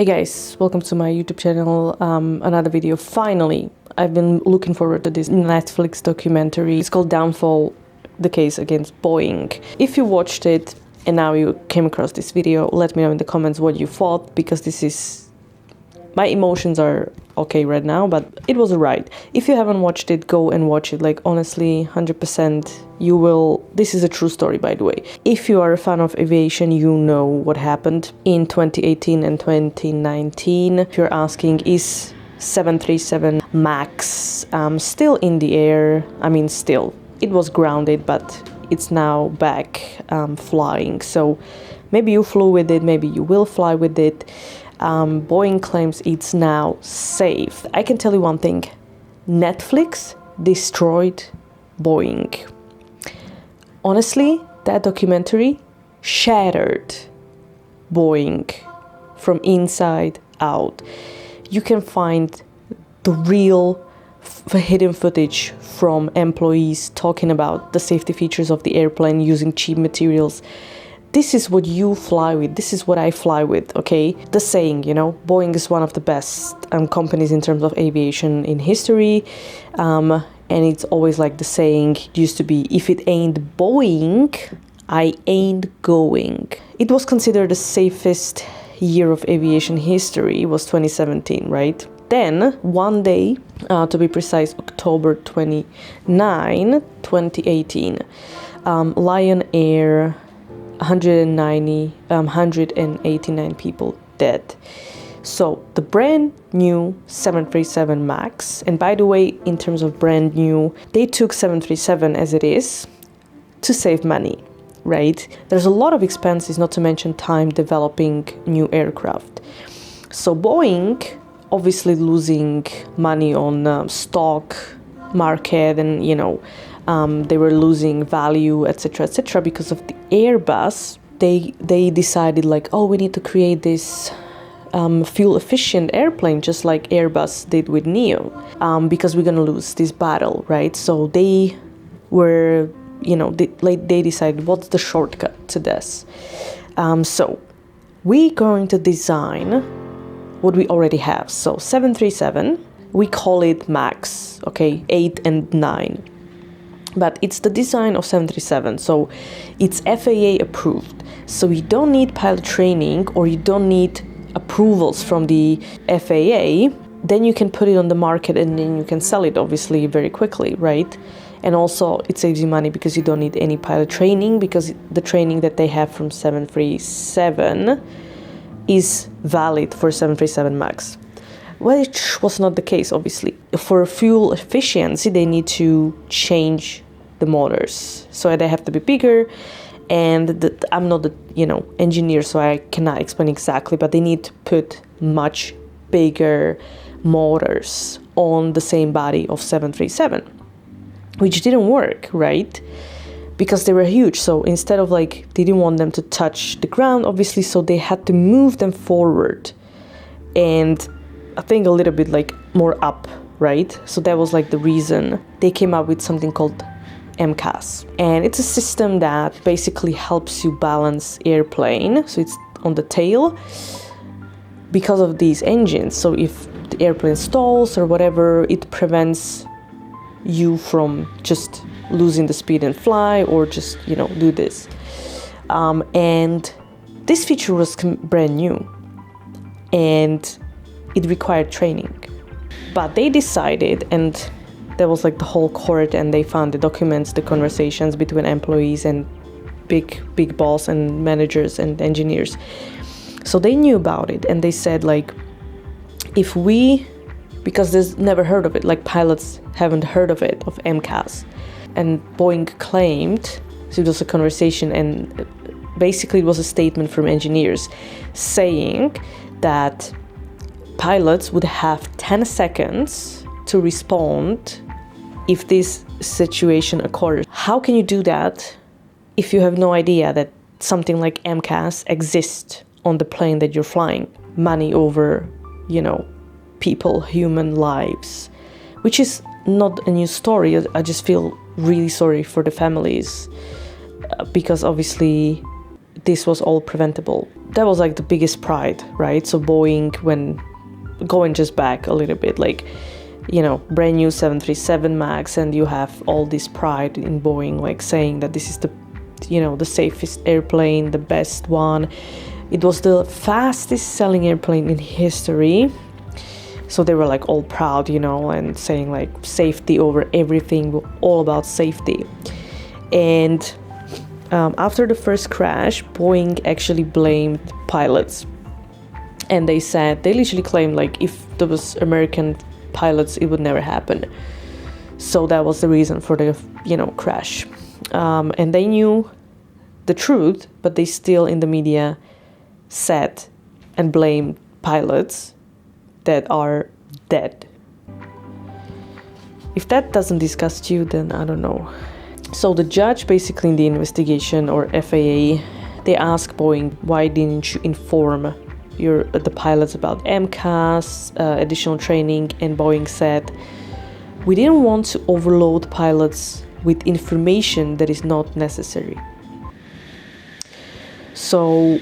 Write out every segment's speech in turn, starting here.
Hey guys, welcome to my YouTube channel, another video. Finally, I've been looking forward to this Netflix documentary. It's called Downfall, the case against Boeing. If you watched it and now you came across this video, let me know in the comments what you thought, because my emotions are okay right now, but it was alright. If you haven't watched it, go and watch it. Like, honestly, 100% you will. This is a true story, by the way. If you are a fan of aviation, you know what happened in 2018 and 2019. If you're asking, is 737 MAX still in the air? I mean, still. It was grounded, but it's now back flying. So maybe you flew with it, maybe you will fly with it. Boeing claims it's now safe. I can tell you one thing. Netflix destroyed Boeing. Honestly, that documentary shattered Boeing from inside out. You can find the real hidden footage from employees talking about the safety features of the airplane using cheap materials. This is what you fly with. This is what I fly with, okay? The saying, Boeing is one of the best companies in terms of aviation in history. And it's always like the saying used to be, if it ain't Boeing, I ain't going. It was considered the safest year of aviation history. It was 2017, right? Then, one day, to be precise, October 29, 2018, Lion Air, 189 people dead. So the brand new 737 MAX, and by the way, in terms of brand new, they took 737 as it is to save money, right? There's a lot of expenses, not to mention time developing new aircraft. So Boeing obviously losing money on stock market, and they were losing value, etc., because of the Airbus. They decided we need to create this fuel efficient airplane, just like Airbus did with Neo, because we're gonna lose this battle, right? So they were, they decided what's the shortcut to this. So we're going to design what we already have. So 737, we call it MAX, okay, 8 and 9. But it's the design of 737, so it's FAA approved. So you don't need pilot training, or you don't need approvals from the FAA. Then you can put it on the market, and then you can sell it, obviously, very quickly, right? And also, it saves you money because you don't need any pilot training, because the training that they have from 737 is valid for 737 MAX. Which was not the case, obviously. For fuel efficiency, they need to change the motors. So they have to be bigger. And I'm not the engineer, so I cannot explain exactly, but they need to put much bigger motors on the same body of 737, which didn't work, right? Because they were huge. So instead of they didn't want them to touch the ground, obviously, so they had to move them forward. And I think a little bit more up, right? So that was the reason they came up with something called MCAS. And it's a system that basically helps you balance airplane. So it's on the tail because of these engines. So if the airplane stalls or whatever, it prevents you from just losing the speed and fly, or just, do this. And this feature was brand new. And it required training. But they decided, and there was the whole court, and they found the documents, the conversations between employees and big boss and managers and engineers. So they knew about it, and they said if we, because there's never heard of it, pilots haven't heard of it, of MCAS. And Boeing claimed, so it was a conversation, and basically it was a statement from engineers saying that pilots would have 10 seconds to respond if this situation occurs. How can you do that if you have no idea that something like MCAS exists on the plane that you're flying? Money over, people, human lives, which is not a new story. I just feel really sorry for the families, because obviously this was all preventable. that was like the biggest pride, right? So Boeing, when going just back a little bit, like, you know, brand new 737 MAX, and you have all this pride in Boeing, like saying that this is the, you know, the safest airplane, the best one. It was the fastest selling airplane in history. So they were like all proud, you know, and saying like safety over everything, we're all about safety. And after the first crash, Boeing actually blamed pilots. And they said, they literally claimed like if there was American pilots, it would never happen. So that was the reason for the, you know, crash. And they knew the truth, but they still in the media said and blamed pilots that are dead. If that doesn't disgust you, then I don't know. So the judge basically in the investigation, or FAA, they asked Boeing, why didn't you inform the pilots about MCAS, additional training? And Boeing said, we didn't want to overload pilots with information that is not necessary. So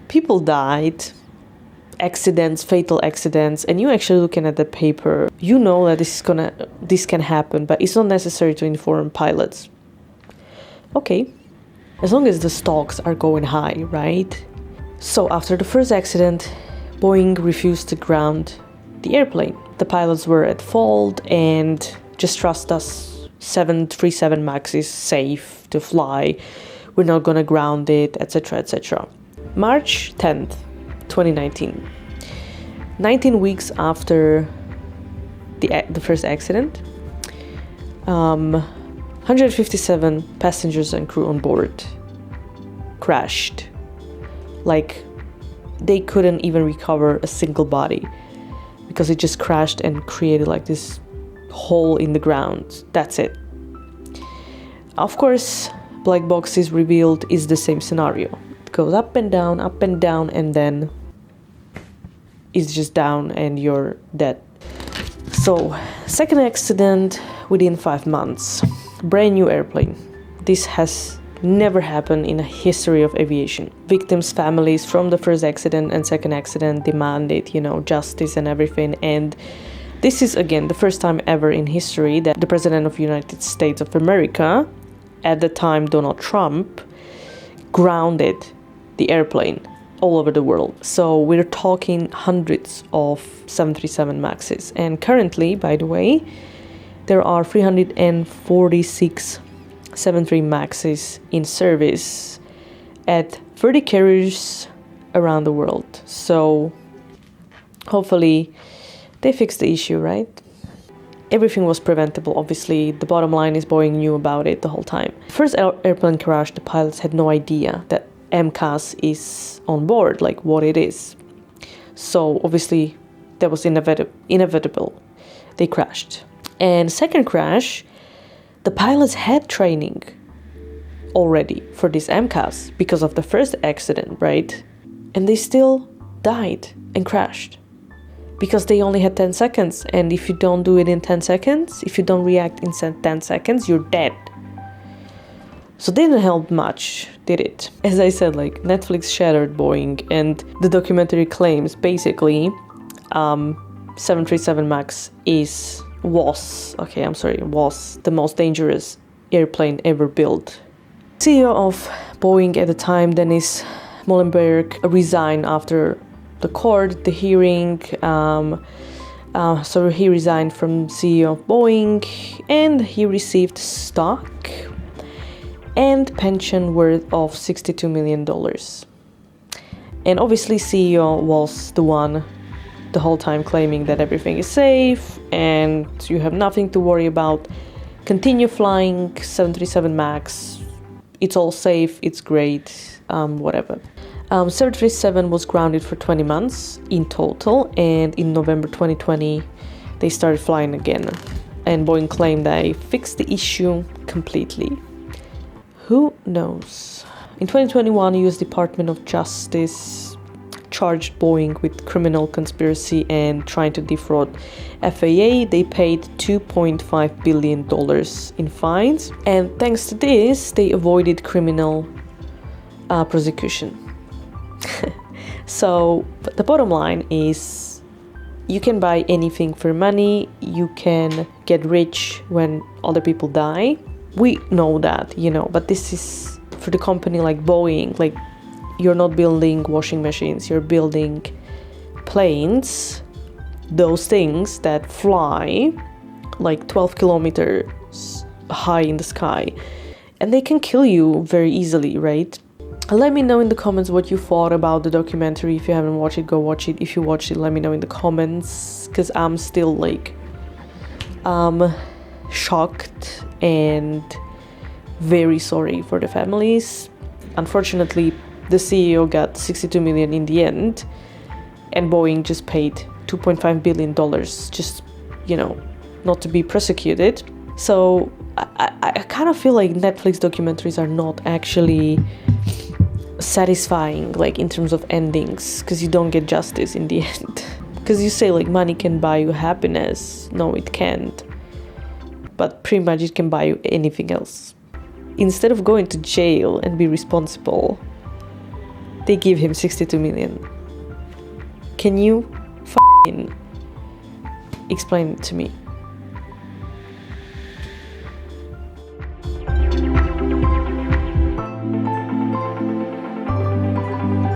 people died, accidents, fatal accidents, and you actually looking at the paper, you know that this can happen, but it's not necessary to inform pilots. Okay, as long as the stocks are going high, right? So after the first accident, Boeing refused to ground the airplane. The pilots were at fault, and just trust us, 737 MAX is safe to fly. We're not gonna ground it, etc., etc. March 10th, 2019. 19 weeks after the first accident, 157 passengers and crew on board crashed. Like, they couldn't even recover a single body because it just crashed and created like this hole in the ground. That's it. Of course, black box is revealed is the same scenario. It goes up and down, and then it's just down and you're dead. So, second accident within 5 months. Brand new airplane. This has never happened in the history of aviation. Victims' families from the first accident and second accident demanded, you know, justice and everything. And this is, again, the first time ever in history that the President of the United States of America, at the time Donald Trump, grounded the airplane all over the world. So we're talking hundreds of 737 MAXes. And currently, by the way, there are 346 73 MAXes in service at 30 carriers around the world. So hopefully they fix the issue, right? Everything was preventable, obviously. The bottom line is Boeing knew about it the whole time. First airplane crash, the pilots had no idea that MCAS is on board, like what it is. So obviously that was inevitable. They crashed. And second crash, the pilots had training already for this MCAS because of the first accident, right? And they still died and crashed because they only had 10 seconds. And if you don't do it in 10 seconds, if you don't react in 10 seconds, you're dead. So it didn't help much, did it? As I said, like, Netflix shattered Boeing, and the documentary claims basically 737 MAX was the most dangerous airplane ever built. CEO of Boeing at the time, Dennis Muilenburg, resigned after the hearing. So he resigned from CEO of Boeing, and he received stock and pension worth of $62 million. And obviously CEO was the one the whole time claiming that everything is safe and you have nothing to worry about. Continue flying 737 MAX. It's all safe, it's great, whatever. 737 was grounded for 20 months in total, and in November 2020 they started flying again. And Boeing claimed they fixed the issue completely. Who knows? In 2021, US Department of Justice charged Boeing with criminal conspiracy and trying to defraud FAA. They paid $2.5 billion in fines, and thanks to this, they avoided criminal prosecution. So the bottom line is, you can buy anything for money, you can get rich when other people die. We know that, but this is for the company like Boeing. Like, you're not building washing machines, you're building planes, those things that fly like 12 kilometers high in the sky, and they can kill you very easily, right? Let me know in the comments what you thought about the documentary. If you haven't watched it, go watch it. If you watched it, let me know in the comments, because I'm still like shocked and very sorry for the families. Unfortunately, the CEO got 62 million in the end, and Boeing just paid $2.5 billion just, not to be prosecuted. So I kind of feel like Netflix documentaries are not actually satisfying, like in terms of endings, because you don't get justice in the end. Because you say like money can buy you happiness. No, it can't. But pretty much it can buy you anything else. Instead of going to jail and be responsible, they give him 62 million. Can you explain it to me?